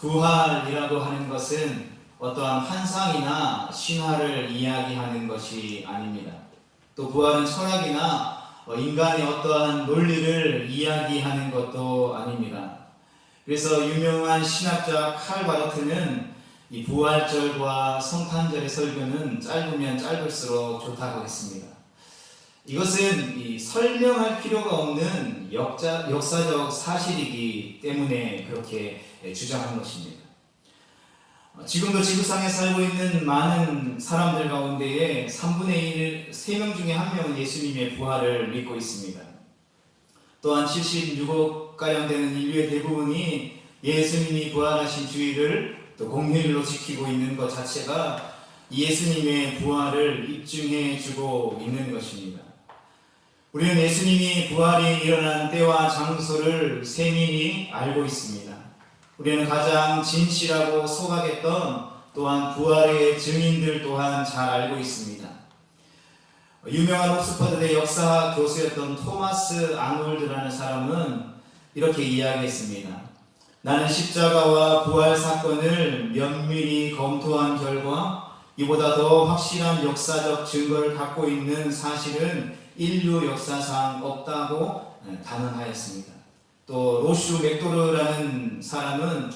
부활이라고 하는 것은 어떠한 환상이나 신화를 이야기하는 것이 아닙니다. 또 부활은 철학이나 인간의 어떠한 논리를 이야기하는 것도 아닙니다. 그래서 유명한 신학자 칼 바르트는 이 부활절과 성탄절의 설교는 짧으면 짧을수록 좋다고 했습니다. 이것은 설명할 필요가 없는 역사적 사실이기 때문에 그렇게 주장한 것입니다. 지금도 지구상에 살고 있는 많은 사람들 가운데에 3분의 1, 3명 중에 1명은 예수님의 부활을 믿고 있습니다. 또한 76억가량 되는 인류의 대부분이 예수님이 부활하신 주일을 또 공휴일로 지키고 있는 것 자체가 예수님의 부활을 입증해 주고 있는 것입니다. 우리는 예수님이 부활이 일어난 때와 장소를 세밀히 알고 있습니다. 우리는 가장 진실하고 소박했던 또한 부활의 증인들 또한 잘 알고 있습니다. 유명한 옥스퍼드대 역사학 교수였던 토마스 아놀드라는 사람은 이렇게 이야기했습니다. 나는 십자가와 부활 사건을 면밀히 검토한 결과 이보다 더 확실한 역사적 증거를 갖고 있는 사실은 인류 역사상 없다고 단언하였습니다. 또 로슈 맥도르라는 사람은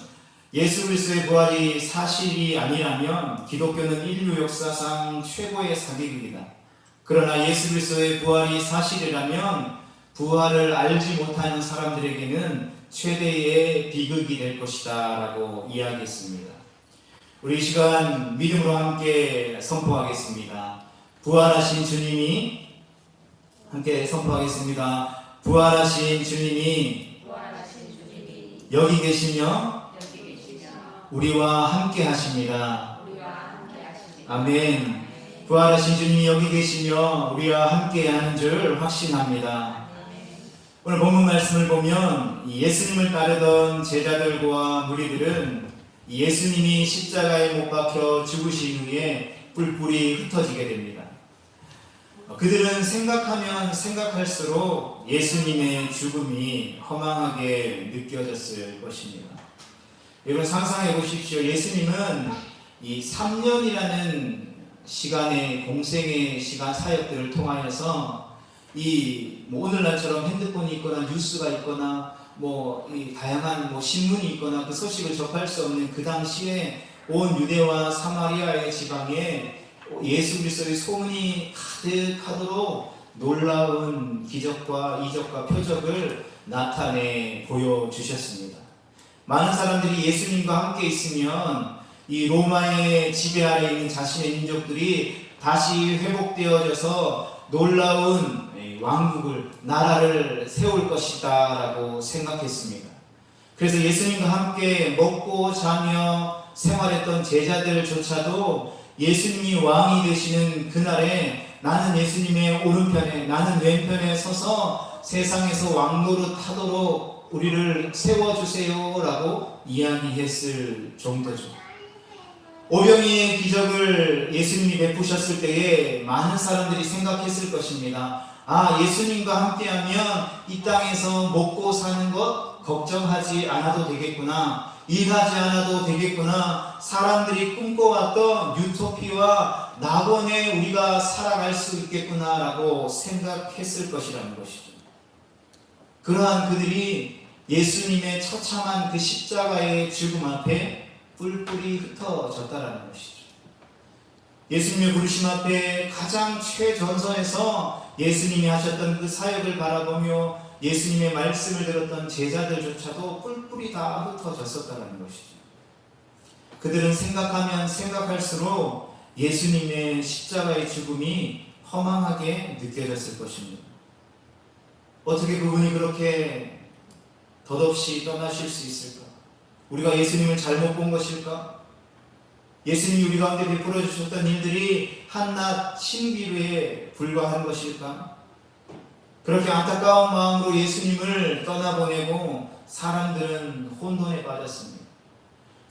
예수 그리스도의 부활이 사실이 아니라면 기독교는 인류 역사상 최고의 사기극이다. 그러나 예수 그리스도의 부활이 사실이라면 부활을 알지 못하는 사람들에게는 최대의 비극이 될 것이다 라고 이야기했습니다. 우리 이 시간 믿음으로 함께 선포하겠습니다. 부활하신 주님이 함께 선포하겠습니다. 부활하신 주님이 여기 계시며 우리와 함께 하십니다. 아멘. 부활하신 주님이 여기 계시며 우리와 함께 하는 줄 확신합니다. 오늘 본문 말씀을 보면 예수님을 따르던 제자들과 무리들은 예수님이 십자가에 못 박혀 죽으신 후에 뿔뿔이 흩어지게 됩니다. 그들은 생각하면 생각할수록 예수님의 죽음이 허망하게 느껴졌을 것입니다. 여러분 상상해 보십시오. 예수님은 이 3년이라는 시간의 공생의 시간 사역들을 통하여서 오늘날처럼 핸드폰이 있거나 뉴스가 있거나 다양한 신문이 있거나 그 소식을 접할 수 없는 그 당시에 온 유대와 사마리아의 지방에 예수 그리스도의 소문이 가득하도록 놀라운 기적과 이적과 표적을 나타내 보여주셨습니다. 많은 사람들이 예수님과 함께 있으면 이 로마의 지배 아래 있는 자신의 민족들이 다시 회복되어져서 놀라운 왕국을, 나라를 세울 것이다 라고 생각했습니다. 그래서 예수님과 함께 먹고 자며 생활했던 제자들조차도 예수님이 왕이 되시는 그날에 나는 예수님의 오른편에, 나는 왼편에 서서 세상에서 왕노릇 하도록 우리를 세워주세요 라고 이야기했을 정도죠. 오병이의 기적을 예수님이 베푸셨을 때에 많은 사람들이 생각했을 것입니다. 예수님과 함께하면 이 땅에서 먹고 사는 것 걱정하지 않아도 되겠구나, 일하지 않아도 되겠구나, 사람들이 꿈꿔왔던 유토피아와 낙원에 우리가 살아갈 수 있겠구나 라고 생각했을 것이라는 것이죠. 그러한 그들이 예수님의 처참한 그 십자가의 죽음 앞에 뿔뿔이 흩어졌다라는 것이죠. 예수님의 부르심 앞에 가장 최전선에서 예수님이 하셨던 그 사역을 바라보며 예수님의 말씀을 들었던 제자들조차도 뿔뿔이 다 흩어졌었다는 것이죠. 그들은 생각하면 생각할수록 예수님의 십자가의 죽음이 허망하게 느껴졌을 것입니다. 어떻게 그분이 그렇게 덧없이 떠나실 수 있을까? 우리가 예수님을 잘못 본 것일까? 예수님이 우리 가운데 베풀어 주셨던 일들이 한낱 신비루에 불과한 것일까? 그렇게 안타까운 마음으로 예수님을 떠나보내고 사람들은 혼돈에 빠졌습니다.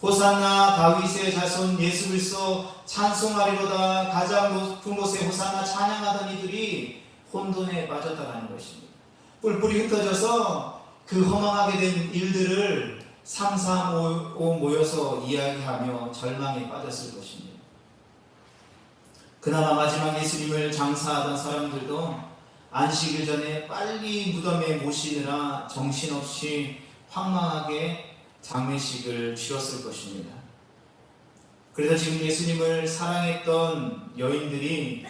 호산나 다윗의 자손 예수 그리스도 찬송하리로다 가장 높은 곳에 호산나 찬양하던 이들이 혼돈에 빠졌다는 것입니다. 뿔뿔이 흩어져서 그 허망하게 된 일들을 삼삼오오 모여서 이야기하며 절망에 빠졌을 것입니다. 그나마 마지막 예수님을 장사하던 사람들도 안식일 전에 빨리 무덤에 모시느라 정신없이 황망하게 장례식을 치렀을 것입니다. 그래서 지금 예수님을 사랑했던 여인들이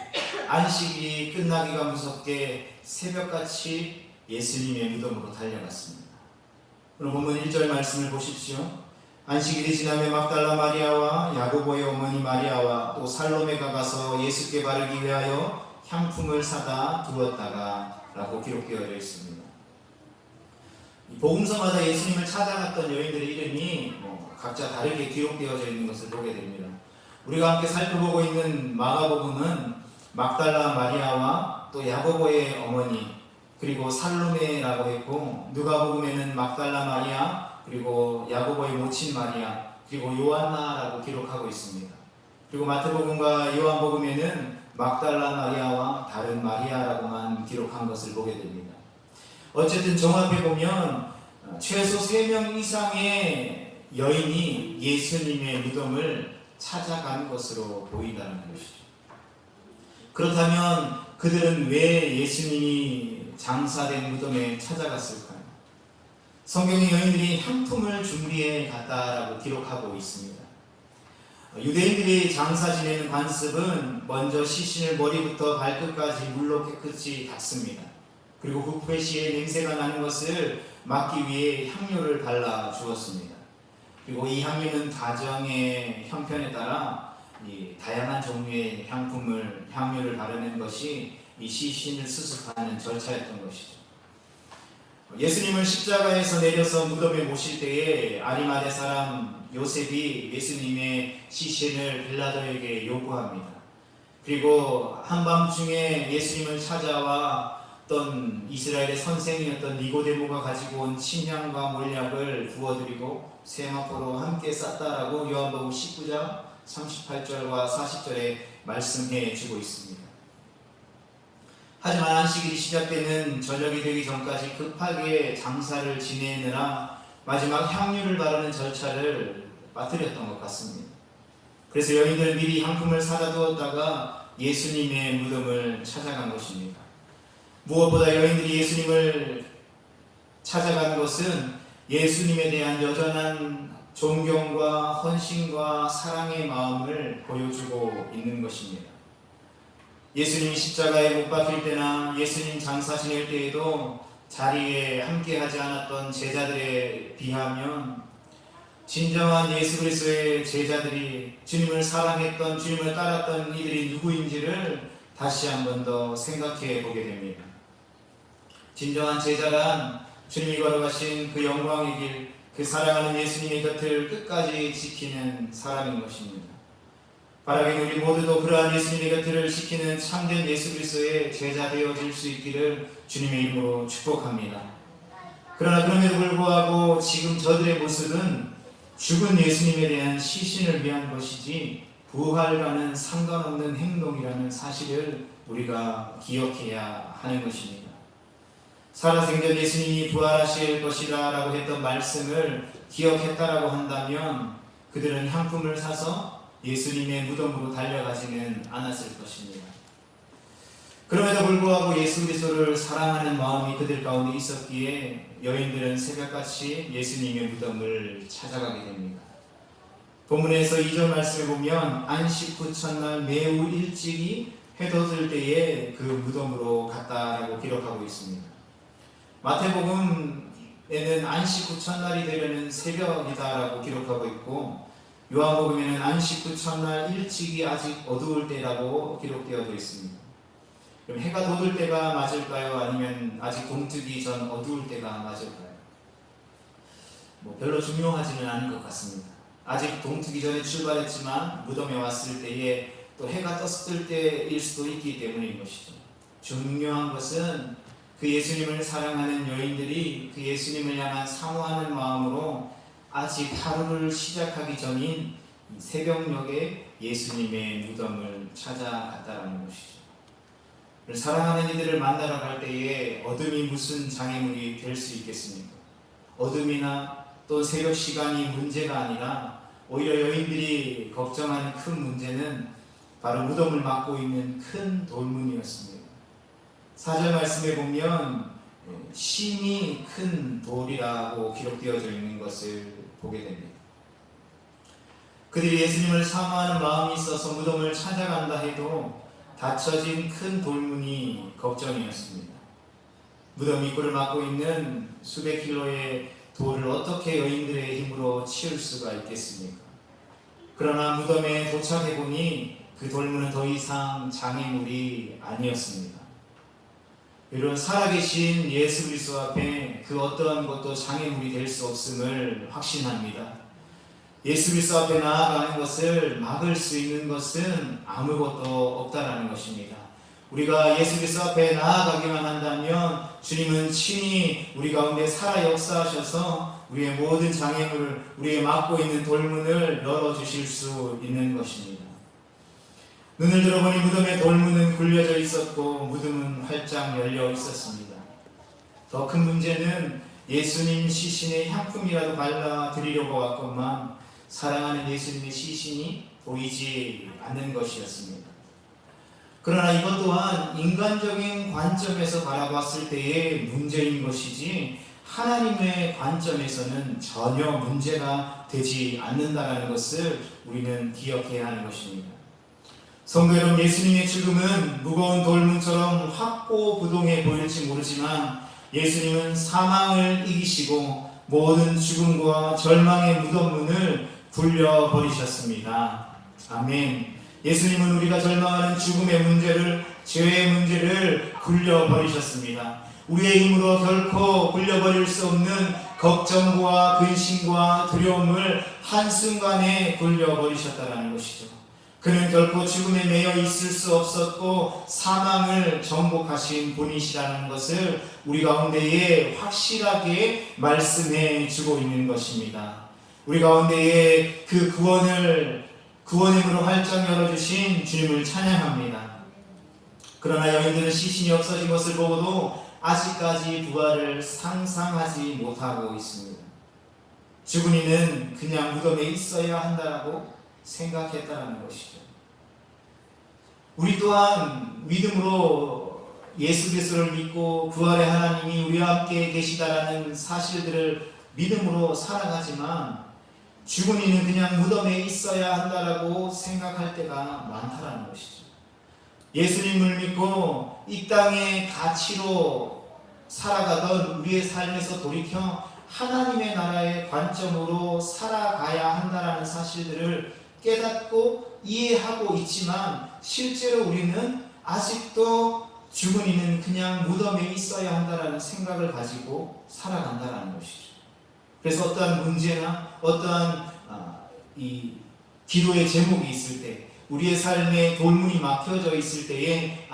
안식일이 끝나기가 무섭게 새벽같이 예수님의 무덤으로 달려갔습니다. 오늘 본문 1절 말씀을 보십시오. 안식일이 지나며 막달라 마리아와 야고보의 어머니 마리아와 또 살로메가 가서 예수께 바르기 위하여 향품을 사다 두었다가 라고 기록되어 있습니다. 복음서마다 예수님을 찾아갔던 여인들의 이름이 각자 다르게 기록되어져 있는 것을 보게 됩니다. 우리가 함께 살펴보고 있는 마가복음은 막달라 마리아와 또 야고보의 어머니 그리고 살로메라고 했고, 누가복음에는 막달라 마리아 그리고 야고보의 모친 마리아 그리고 요한나라고 기록하고 있습니다. 그리고 마태복음과 요한복음에는 막달라 마리아와 다른 마리아라고만 기록한 것을 보게 됩니다. 어쨌든 종합해 보면 최소 3명 이상의 여인이 예수님의 무덤을 찾아간 것으로 보인다는 것이죠. 그렇다면 그들은 왜 예수님이 장사된 무덤에 찾아갔을까요? 성경의 여인들이 향품을 준비해 갔다라고 기록하고 있습니다. 유대인들이 장사 지내는 관습은 먼저 시신을 머리부터 발끝까지 물로 깨끗이 닦습니다. 그리고 후회 시에 냄새가 나는 것을 막기 위해 향료를 발라 주었습니다. 그리고 이 향료는 가정의 형편에 따라 이 다양한 종류의 향료를 바르는 것이 이 시신을 수습하는 절차였던 것이죠. 예수님을 십자가에서 내려서 무덤에 모실 때에 아리마대 사람 요셉이 예수님의 시신을 빌라도에게 요구합니다. 그리고 한밤중에 예수님을 찾아왔던 이스라엘의 선생이었던 니고데모가 가지고 온 침향과 몰약을 부어드리고 세마포로 함께 쌌다라고 요한복음 19장 38절과 40절에 말씀해 주고 있습니다. 하지만 안식일이 시작되는 저녁이 되기 전까지 급하게 장사를 지내느라 마지막 향유를 바르는 절차를 빠뜨렸던 것 같습니다. 그래서 여인들은 미리 향품을 사다 두었다가 예수님의 무덤을 찾아간 것입니다. 무엇보다 여인들이 예수님을 찾아간 것은 예수님에 대한 여전한 존경과 헌신과 사랑의 마음을 보여주고 있는 것입니다. 예수님이 십자가에 못 박힐 때나 예수님 장사 지낼 때에도 자리에 함께하지 않았던 제자들에 비하면 진정한 예수 그리스도의 제자들이 주님을 사랑했던, 주님을 따랐던 이들이 누구인지를 다시 한 번 더 생각해 보게 됩니다. 진정한 제자란 주님이 걸어가신 그 영광의 길, 그 사랑하는 예수님의 곁을 끝까지 지키는 사람인 것입니다. 바라긴 우리 모두도 그러한 예수님의 곁을 지키는 참된 예수 그리스도의 제자 되어질 수 있기를 주님의 이름으로 축복합니다. 그러나 그럼에도 불구하고 지금 저들의 모습은 죽은 예수님에 대한 시신을 위한 것이지 부활과는 상관없는 행동이라는 사실을 우리가 기억해야 하는 것입니다. 살아생전 예수님이 부활하실 것이다 라고 했던 말씀을 기억했다라고 한다면 그들은 향품을 사서 예수님의 무덤으로 달려가지는 않았을 것입니다. 그럼에도 불구하고 예수 그리스도를 사랑하는 마음이 그들 가운데 있었기에 여인들은 새벽같이 예수님의 무덤을 찾아가게 됩니다. 본문에서 2절 말씀을 보면 안식 후 첫날 매우 일찍이 해 돋을 때에 그 무덤으로 갔다라고 기록하고 있습니다. 마태복음에는 안식 후 첫날이 되려는 새벽이다라고 기록하고 있고, 요한복음에는 안식 후 첫날 일찍이 아직 어두울 때라고 기록되어져 있습니다. 그럼 해가 돋을 때가 맞을까요? 아니면 아직 동트기 전 어두울 때가 맞을까요? 별로 중요하지는 않은 것 같습니다. 아직 동트기 전에 출발했지만 무덤에 왔을 때에 또 해가 떴을 때일 수도 있기 때문인 것이죠. 중요한 것은 그 예수님을 사랑하는 여인들이 그 예수님을 향한 사모하는 마음으로 아직 하루를 시작하기 전인 새벽녘에 예수님의 무덤을 찾아갔다는 것이죠. 사랑하는 이들을 만나러 갈 때에 어둠이 무슨 장애물이 될 수 있겠습니까? 어둠이나 또 새벽 시간이 문제가 아니라 오히려 여인들이 걱정하는 큰 문제는 바로 무덤을 막고 있는 큰 돌문이었습니다. 4절 말씀에 보면 심히 큰 돌이라고 기록되어져 있는 것을 보게 됩니다. 그들이 예수님을 사모하는 마음이 있어서 무덤을 찾아간다 해도 닫혀진 큰 돌문이 걱정이었습니다. 무덤 입구를 막고 있는 수백 킬로의 돌을 어떻게 여인들의 힘으로 치울 수가 있겠습니까? 그러나 무덤에 도착해 보니 그 돌문은 더 이상 장애물이 아니었습니다. 이런 살아계신 예수 그리스도 앞에 그 어떠한 것도 장애물이 될 수 없음을 확신합니다. 예수 그리스도 앞에 나아가는 것을 막을 수 있는 것은 아무것도 없다라는 것입니다. 우리가 예수 그리스도 앞에 나아가기만 한다면 주님은 친히 우리 가운데 살아 역사하셔서 우리의 모든 장애물을, 우리의 막고 있는 돌문을 열어주실 수 있는 것입니다. 눈을 들어보니 무덤의 돌문은 굴려져 있었고 무덤은 활짝 열려 있었습니다. 더 큰 문제는 예수님 시신의 향품이라도 발라드리려고 왔건만 사랑하는 예수님의 시신이 보이지 않는 것이었습니다. 그러나 이것 또한 인간적인 관점에서 바라봤을 때의 문제인 것이지 하나님의 관점에서는 전혀 문제가 되지 않는다는 것을 우리는 기억해야 하는 것입니다. 성도 여러분, 예수님의 죽음은 무거운 돌문처럼 확고부동해 보일지 모르지만 예수님은 사망을 이기시고 모든 죽음과 절망의 무덤문을 굴려버리셨습니다. 아멘. 예수님은 우리가 절망하는 죽음의 문제를, 죄의 문제를 굴려버리셨습니다. 우리의 힘으로 결코 굴려버릴 수 없는 걱정과 근심과 두려움을 한순간에 굴려버리셨다는 것이죠. 그는 결코 죽음에 매여 있을 수 없었고 사망을 정복하신 분이시라는 것을 우리 가운데에 확실하게 말씀해 주고 있는 것입니다. 우리 가운데에 그 구원의 문으로 활짝 열어주신 주님을 찬양합니다. 그러나 여인들은 시신이 없어진 것을 보고도 아직까지 부활을 상상하지 못하고 있습니다. 죽은 이는 그냥 무덤에 있어야 한다라고 생각했다는 것이죠. 우리 또한 믿음으로 예수 그리스도를 믿고 부활의 하나님이 우리와 함께 계시다라는 사실들을 믿음으로 살아가지만 죽은 이는 그냥 무덤에 있어야 한다라고 생각할 때가 많다라는 것이죠. 예수님을 믿고 이 땅의 가치로 살아가던 우리의 삶에서 돌이켜 하나님의 나라의 관점으로 살아가야 한다라는 사실들을 깨닫고 이해하고 있지만 실제로 우리는 아직도 죽은 이는 그냥 무덤에 있어야 한다라는 생각을 가지고 살아간다라는 것이죠. 그래서 어떠한 문제나 어떠한 이 기도의 제목이 있을 때, 우리의 삶에 돌문이 막혀져 있을 때에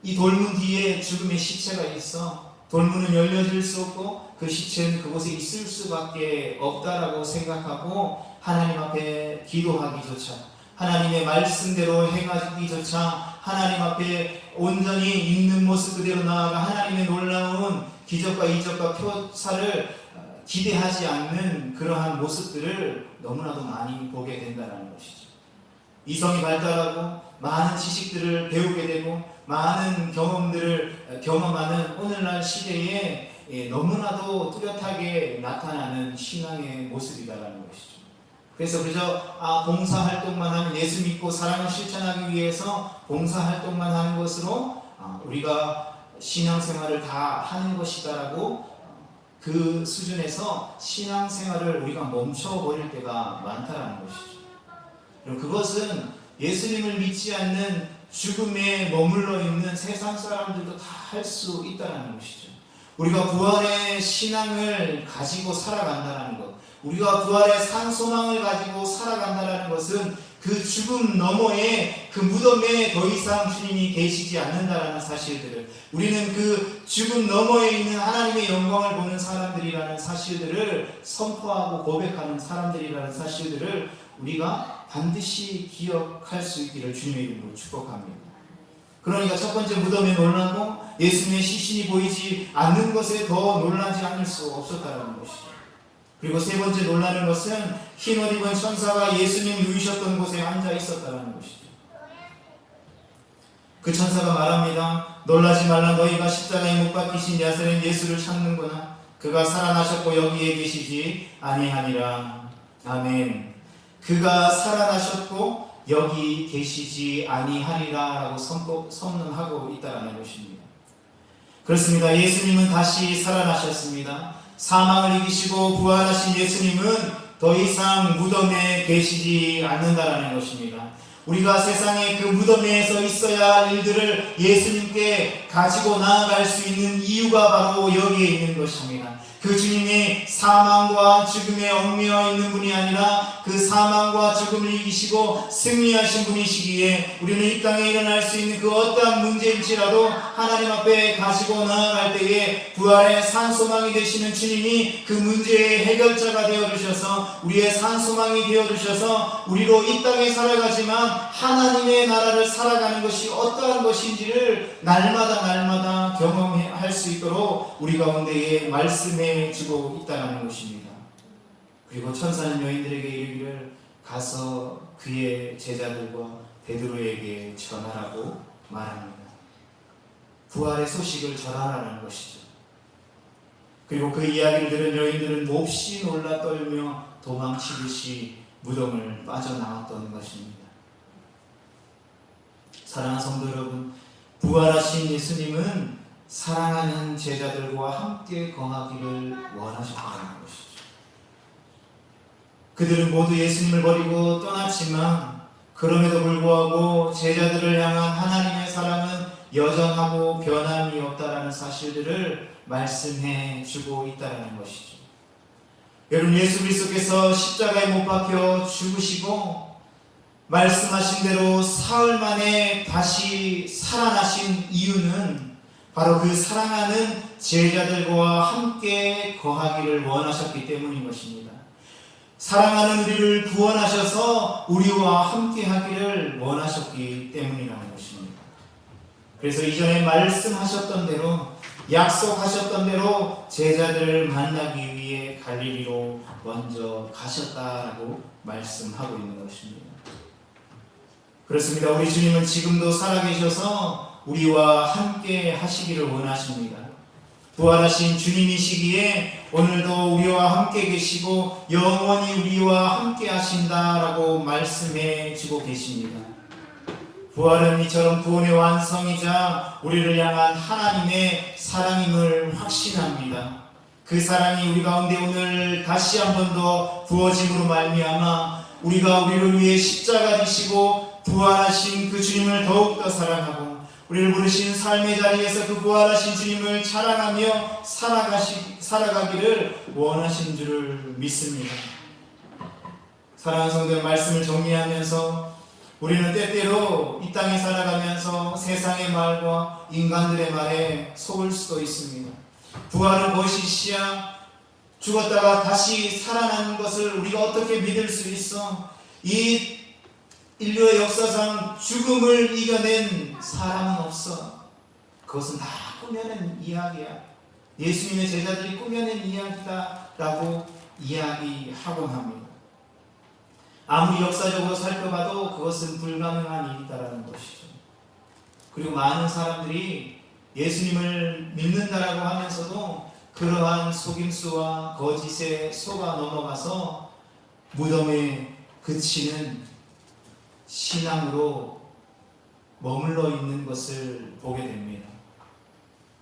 이 돌문 뒤에 죽음의 시체가 있어. 돌문은 열려질 수 없고 그 시체는 그곳에 있을 수밖에 없다라고 생각하고 하나님 앞에 기도하기조차, 하나님의 말씀대로 행하기조차, 하나님 앞에 온전히 있는 모습 그대로 나아가 하나님의 놀라운 기적과 이적과 표사를 기대하지 않는 그러한 모습들을 너무나도 많이 보게 된다는 것이죠. 이성이 발달하고 많은 지식들을 배우게 되고 많은 경험들을 경험하는 오늘날 시대에 너무나도 뚜렷하게 나타나는 신앙의 모습이다라는 것이죠. 그래서 그저 봉사활동만 하면, 예수 믿고 사랑을 실천하기 위해서 봉사활동만 하는 것으로 우리가 신앙생활을 다 하는 것이다라고 그 수준에서 신앙생활을 우리가 멈춰버릴 때가 많다라는 것이죠. 그것은 예수님을 믿지 않는 죽음에 머물러 있는 세상 사람들도 다 할 수 있다는 것이죠. 우리가 부활의 신앙을 가지고 살아간다는 것, 우리가 부활의 산소망을 가지고 살아간다는 것은 그 죽음 너머에, 그 무덤에 더 이상 주님이 계시지 않는다는 사실들을, 우리는 그 죽음 너머에 있는 하나님의 영광을 보는 사람들이라는 사실들을 선포하고 고백하는 사람들이라는 사실들을 우리가 반드시 기억할 수 있기를 주님의 이름으로 축복합니다. 그러니까 첫 번째 무덤에 놀라고 예수님의 시신이 보이지 않는 것에 더 놀라지 않을 수 없었다는 것이죠. 그리고 세 번째 놀라는 것은 흰 옷 입은 천사가 예수님 누이셨던 곳에 앉아 있었다는 것이죠. 그 천사가 말합니다. 놀라지 말라. 너희가 십자가에 못 박히신 나사렛 예수를 찾는구나. 그가 살아나셨고 여기에 계시지 아니하니라. 아멘. 그가 살아나셨고 여기 계시지 아니하리라 라고 선언하고 있다는 것입니다. 그렇습니다. 예수님은 다시 살아나셨습니다. 사망을 이기시고 부활하신 예수님은 더 이상 무덤에 계시지 않는다라는 것입니다. 우리가 세상에 그 무덤에서 있어야 할 일들을 예수님께 가지고 나아갈 수 있는 이유가 바로 여기에 있는 것입니다. 그 주님이 사망과 죽음에 얽매여 있는 분이 아니라 그 사망과 죽음을 이기시고 승리하신 분이시기에 우리는 이 땅에 일어날 수 있는 그 어떠한 문제일지라도 하나님 앞에 가지고 나아갈 때에 부활의 산소망이 되시는 주님이 그 문제의 해결자가 되어주셔서 우리의 산소망이 되어주셔서 우리로 이 땅에 살아가지만 하나님의 나라를 살아가는 것이 어떠한 것인지를 날마다 경험할 수 있도록 우리 가운데에 말씀해 주고 있다는 것입니다. 그리고 천사는 여인들에게 이르기를 가서 그의 제자들과 베드로에게 전하라고 말합니다. 부활의 소식을 전하라는 것이죠. 그리고 그 이야기를 들은 여인들은 몹시 놀라 떨며 도망치듯이 무덤을 빠져나왔던 것입니다. 사랑하는 성도 여러분, 부활하신 예수님은 사랑하는 제자들과 함께 거하기를 원하셨다는 것이죠. 그들은 모두 예수님을 버리고 떠났지만 그럼에도 불구하고 제자들을 향한 하나님의 사랑은 여전하고 변함이 없다라는 사실들을 말씀해 주고 있다는 것이죠. 여러분, 예수 그리스도께서 십자가에 못 박혀 죽으시고 말씀하신 대로 사흘 만에 다시 살아나신 이유는 바로 그 사랑하는 제자들과 함께 거하기를 원하셨기 때문인 것입니다. 사랑하는 우리를 구원하셔서 우리와 함께 하기를 원하셨기 때문이라는 것입니다. 그래서 이전에 말씀하셨던 대로, 약속하셨던 대로 제자들을 만나기 위해 갈릴리로 먼저 가셨다라고 말씀하고 있는 것입니다. 그렇습니다. 우리 주님은 지금도 살아계셔서 우리와 함께 하시기를 원하십니다. 부활하신 주님이시기에 오늘도 우리와 함께 계시고 영원히 우리와 함께 하신다라고 말씀해 주고 계십니다. 부활은 이처럼 구원의 완성이자 우리를 향한 하나님의 사랑임을 확신합니다. 그 사랑이 우리 가운데 오늘 다시 한 번 더 부어짐으로 말미암아 우리가 우리를 위해 십자가 지시고 부활하신 그 주님을 더욱더 사랑하고 우리를 부르신 삶의 자리에서 그 부활하신 주님을 자랑하며 살아가기를 원하신 줄을 믿습니다. 사랑하는 성도의 말씀을 정리하면서 우리는 때때로 이 땅에 살아가면서 세상의 말과 인간들의 말에 속을 수도 있습니다. 부활은 무엇이시야? 죽었다가 다시 살아나는 것을 우리가 어떻게 믿을 수 있어? 이 인류의 역사상 죽음을 이겨낸 사람은 없어. 그것은 다 꾸며낸 이야기야. 예수님의 제자들이 꾸며낸 이야기다 라고 이야기하곤 합니다. 아무리 역사적으로 살펴봐도 그것은 불가능한 일이다라는 것이죠. 그리고 많은 사람들이 예수님을 믿는다라고 하면서도 그러한 속임수와 거짓에 속아 넘어가서 무덤에 그치는 신앙으로 머물러 있는 것을 보게 됩니다.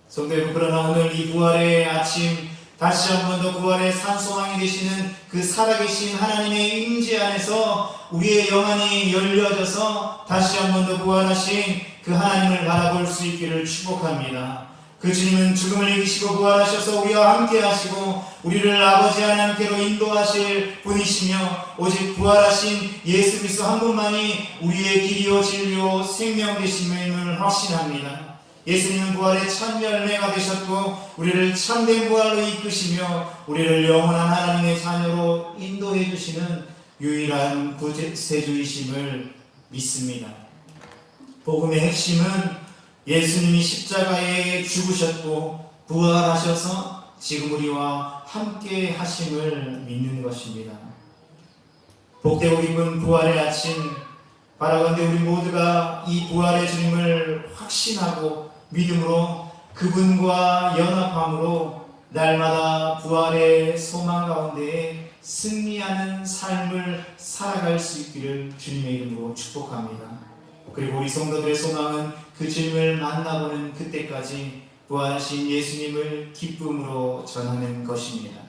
성도 여러분, 그러나 오늘 이 부활의 아침 다시 한 번 더 부활의 산소망이 되시는 그 살아계신 하나님의 임재 안에서 우리의 영안이 열려져서 다시 한 번 더 부활하신 그 하나님을 바라볼 수 있기를 축복합니다. 그 주님은 죽음을 이기시고 부활하셔서 우리와 함께 하시고 우리를 아버지 하나님께로 인도하실 분이시며 오직 부활하신 예수 그리스도 한 분만이 우리의 길이요 진리요 생명 되심을 확신합니다. 예수님은 부활의 참 열매가 되셨고 우리를 참된 부활로 이끄시며 우리를 영원한 하나님의 자녀로 인도해 주시는 유일한 구세주이심을 믿습니다. 복음의 핵심은 예수님이 십자가에 죽으셨고 부활하셔서 지금 우리와 함께 하심을 믿는 것입니다. 복되고 기쁜 부활의 아침, 바라건대 우리 모두가 이 부활의 주님을 확신하고 믿음으로 그분과 연합함으로 날마다 부활의 소망 가운데 승리하는 삶을 살아갈 수 있기를 주님의 이름으로 축복합니다. 그리고 우리 성도들의 소망은 그 주님을 만나보는 그때까지 부활하신 예수님을 기쁨으로 전하는 것입니다.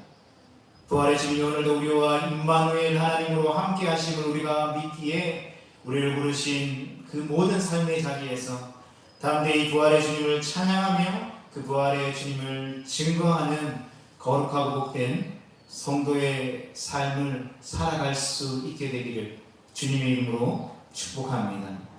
부활의 주님이 오늘도 우리와 임마누엘 하나님으로 함께 하심을 우리가 믿기에 우리를 부르신 그 모든 삶의 자리에서 담대히 부활의 주님을 찬양하며 그 부활의 주님을 증거하는 거룩하고 복된 성도의 삶을 살아갈 수 있게 되기를 주님의 이름으로 축복합니다.